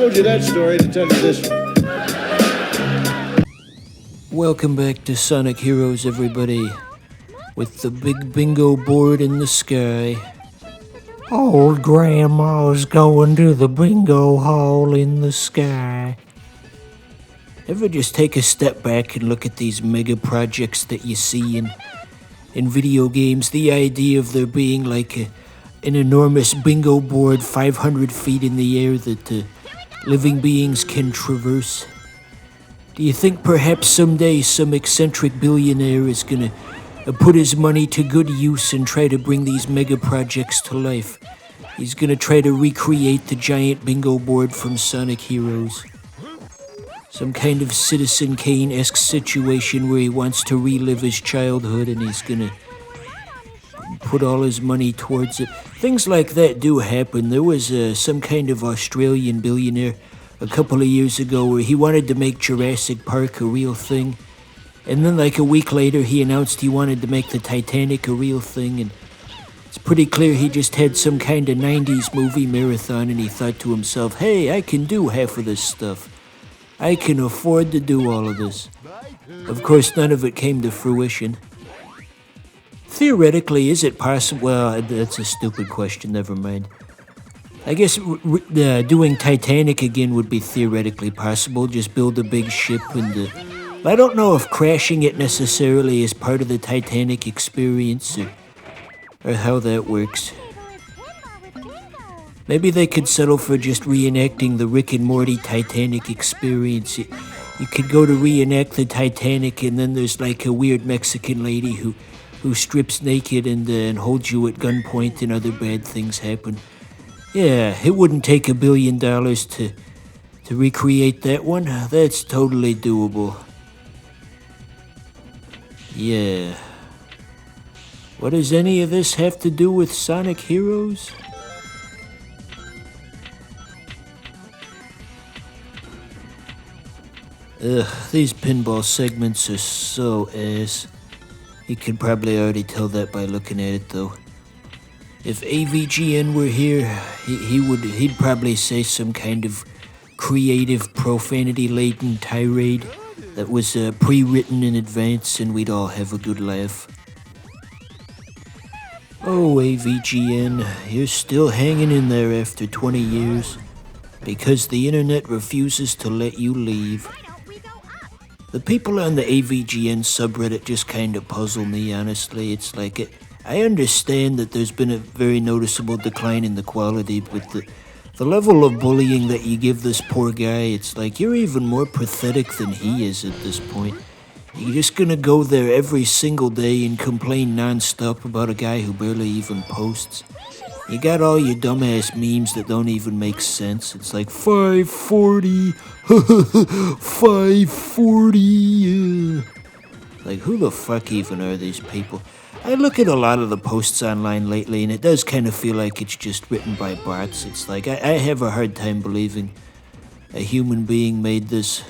told you that story to tell you this one. Welcome back to Sonic Heroes, everybody. With the big bingo board in the sky. Old Grandma's going to the bingo hall in the sky. Ever just take a step back and look at these mega projects that you see in video games? The idea of there being like an enormous bingo board 500 feet in the air that living beings can traverse. Do you think perhaps someday some eccentric billionaire is gonna put his money to good use and try to bring these mega projects to life? He's gonna try to recreate the giant bingo board from Sonic Heroes. Some kind of Citizen Kane-esque situation where he wants to relive his childhood and he's gonna put all his money towards it. Things like that do happen. There was some kind of Australian billionaire a couple of years ago where he wanted to make Jurassic Park a real thing. And then like a week later he announced he wanted to make the Titanic a real thing, and it's pretty clear he just had some kind of 90s movie marathon and he thought to himself, hey, I can do half of this stuff. I can afford to do all of this. Of course, none of it came to fruition. Theoretically, is it possible? Well, that's a stupid question, never mind. I guess doing Titanic again would be theoretically possible. Just build a big ship and... I don't know if crashing it necessarily is part of the Titanic experience or how that works. Maybe they could settle for just reenacting the Rick and Morty Titanic experience. You could go to reenact the Titanic and then there's like a weird Mexican lady who strips naked and holds you at gunpoint and other bad things happen. Yeah, it wouldn't take $1 billion to recreate that one. That's totally doable. Yeah. What does any of this have to do with Sonic Heroes? Ugh, these pinball segments are so ass. You could probably already tell that by looking at it, though. If AVGN were here, he'd probably say some kind of creative, profanity-laden tirade that was pre-written in advance, and we'd all have a good laugh. Oh, AVGN, you're still hanging in there after 20 years, because the internet refuses to let you leave. The people on the AVGN subreddit just kind of puzzle me, honestly. It's like, I understand that there's been a very noticeable decline in the quality, but the level of bullying that you give this poor guy, it's like you're even more pathetic than he is at this point. You're just gonna go there every single day and complain non-stop about a guy who barely even posts. You got all your dumbass memes that don't even make sense. It's like 540, 540. Like, who the fuck even are these people? I look at a lot of the posts online lately, and it does kind of feel like it's just written by bots. It's like, I have a hard time believing a human being made this.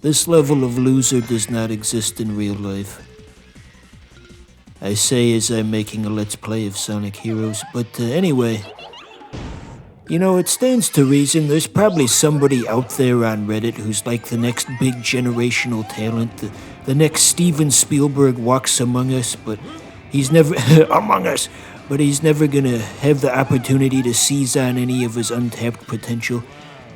This level of loser does not exist in real life. I say as I'm making a Let's Play of Sonic Heroes, but anyway. You know, it stands to reason there's probably somebody out there on Reddit who's like the next big generational talent, the next Steven Spielberg walks among us, but he's never but he's never gonna have the opportunity to seize on any of his untapped potential,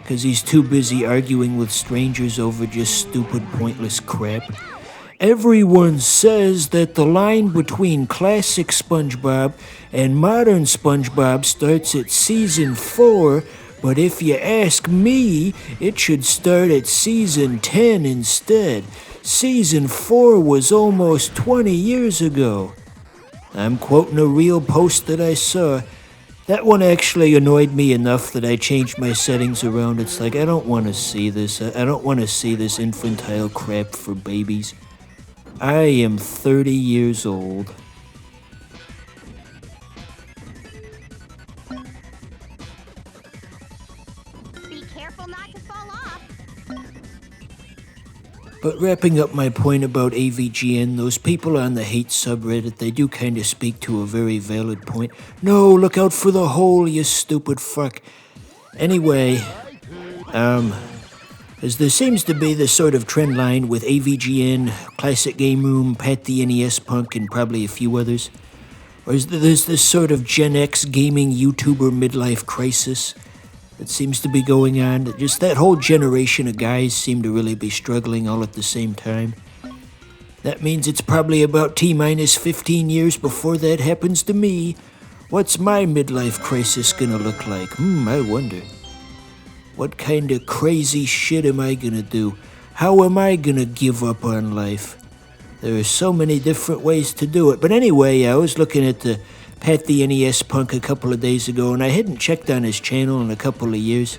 because he's too busy arguing with strangers over just stupid, pointless crap. Everyone says that the line between classic SpongeBob and modern SpongeBob starts at season 4, but if you ask me, it should start at season 10 instead. Season 4 was almost 20 years ago. I'm quoting a real post that I saw. That one actually annoyed me enough that I changed my settings around. It's like, I don't want to see this. I don't want to see this infantile crap for babies. I am 30 years old. Be careful not to fall off. But wrapping up my point about AVGN, those people on the hate subreddit, they do kind of speak to a very valid point. No, look out for the hole, you stupid fuck. Anyway, As there seems to be this sort of trend line with AVGN, Classic Game Room, Pat the NES Punk, and probably a few others. Or is there's this sort of Gen X gaming YouTuber midlife crisis that seems to be going on. Just that whole generation of guys seem to really be struggling all at the same time. That means it's probably about T-minus 15 years before that happens to me. What's my midlife crisis gonna look like? I wonder. What kind of crazy shit am I gonna do? How am I gonna give up on life? There are so many different ways to do it. But anyway, I was looking at the Pat the NES Punk a couple of days ago, and I hadn't checked on his channel in a couple of years.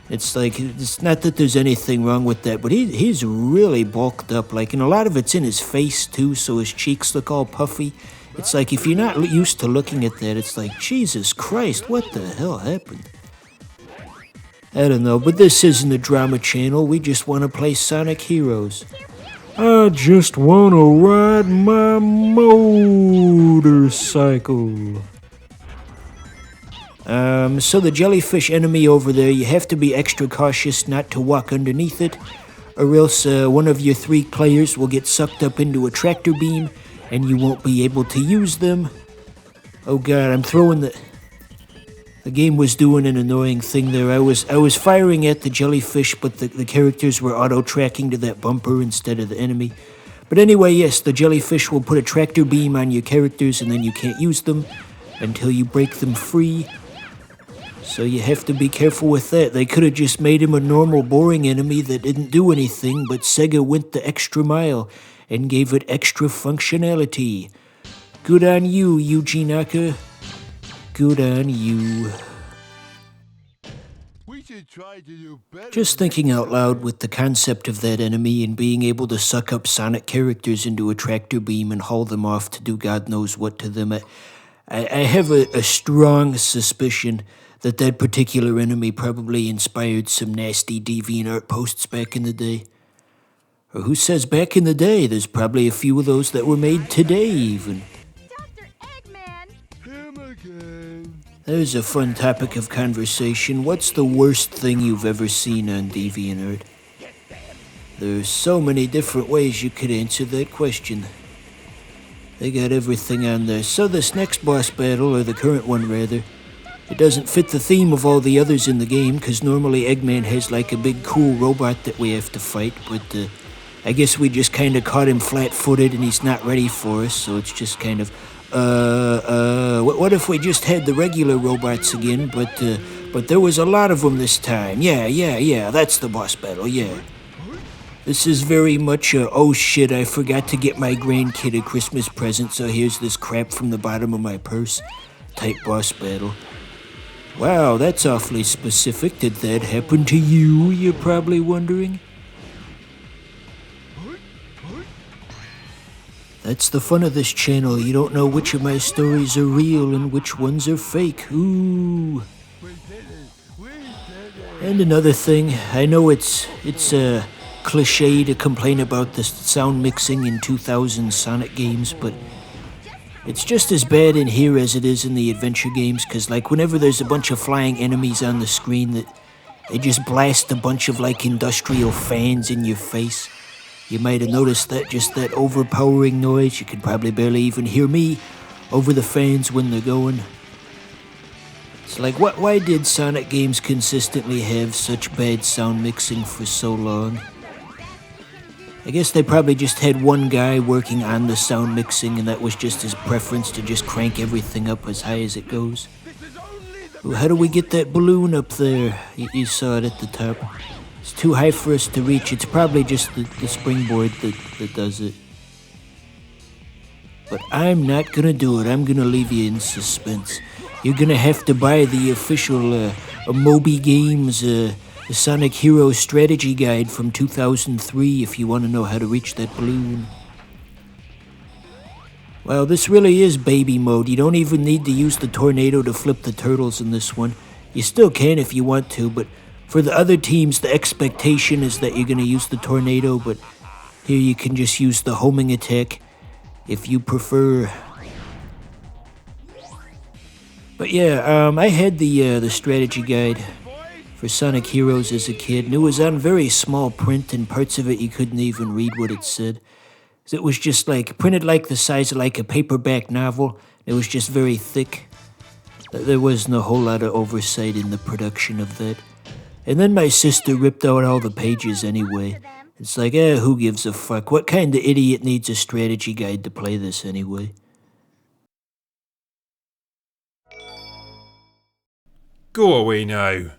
It's like, it's not that there's anything wrong with that, but he's really bulked up. Like, and a lot of it's in his face, too, so his cheeks look all puffy. It's like, if you're not used to looking at that, it's like, Jesus Christ, what the hell happened? I don't know, but this isn't a drama channel. We just want to play Sonic Heroes. I just want to ride my motorcycle. So the jellyfish enemy over there, you have to be extra cautious not to walk underneath it, or else one of your 3 players will get sucked up into a tractor beam, and you won't be able to use them. Oh god, I'm throwing the game was doing an annoying thing there. I was firing at the jellyfish, but the characters were auto-tracking to that bumper instead of the enemy. But anyway, yes, the jellyfish will put a tractor beam on your characters, and then you can't use them until you break them free. So you have to be careful with that. They could have just made him a normal, boring enemy that didn't do anything, but Sega went the extra mile and gave it extra functionality. Good on you, Yuji Naka. Good on you. We should try to do better. Just thinking out loud with the concept of that enemy and being able to suck up Sonic characters into a tractor beam and haul them off to do God knows what to them, I have a strong suspicion that that particular enemy probably inspired some nasty DeviantArt posts back in the day. Or who says back in the day? There's probably a few of those that were made today even. Dr. Eggman! Him again. There's a fun topic of conversation. What's the worst thing you've ever seen on DeviantArt? There's so many different ways you could answer that question. They got everything on there. So this next boss battle, or the current one rather, it doesn't fit the theme of all the others in the game, because normally Eggman has like a big cool robot that we have to fight, but I guess we just kind of caught him flat-footed and he's not ready for us, so it's just kind of, what if we just had the regular robots again, but there was a lot of them this time. Yeah, that's the boss battle, yeah. This is very much a, oh shit, I forgot to get my grandkid a Christmas present, so here's this crap from the bottom of my purse type boss battle. Wow, that's awfully specific. Did that happen to you, you're probably wondering? That's the fun of this channel. You don't know which of my stories are real and which ones are fake. Ooh. And another thing, I know it's a cliche to complain about the sound mixing in 2000 Sonic games, but it's just as bad in here as it is in the adventure games, because like whenever there's a bunch of flying enemies on the screen, that they just blast a bunch of like industrial fans in your face. You might have noticed that, just that overpowering noise. You could probably barely even hear me over the fans when they're going. It's like, why did Sonic games consistently have such bad sound mixing for so long? I guess they probably just had one guy working on the sound mixing, and that was just his preference to just crank everything up as high as it goes. Well, how do we get that balloon up there? You saw it at the top. It's too high for us to reach. It's probably just the springboard that does it. But I'm not gonna do it. I'm gonna leave you in suspense. You're gonna have to buy the official Moby Games the Sonic Heroes strategy guide from 2003 if you want to know how to reach that balloon. Well, this really is baby mode. You don't even need to use the tornado to flip the turtles in this one. You still can if you want to, but for the other teams, the expectation is that you're going to use the tornado, but here you can just use the homing attack if you prefer. But yeah, I had the strategy guide for Sonic Heroes as a kid, and it was on very small print, and parts of it you couldn't even read what it said. It was just like printed like the size of like a paperback novel. It was just very thick. There wasn't a whole lot of oversight in the production of that. And then my sister ripped out all the pages anyway. It's like, who gives a fuck? What kind of idiot needs a strategy guide to play this anyway? Go away now.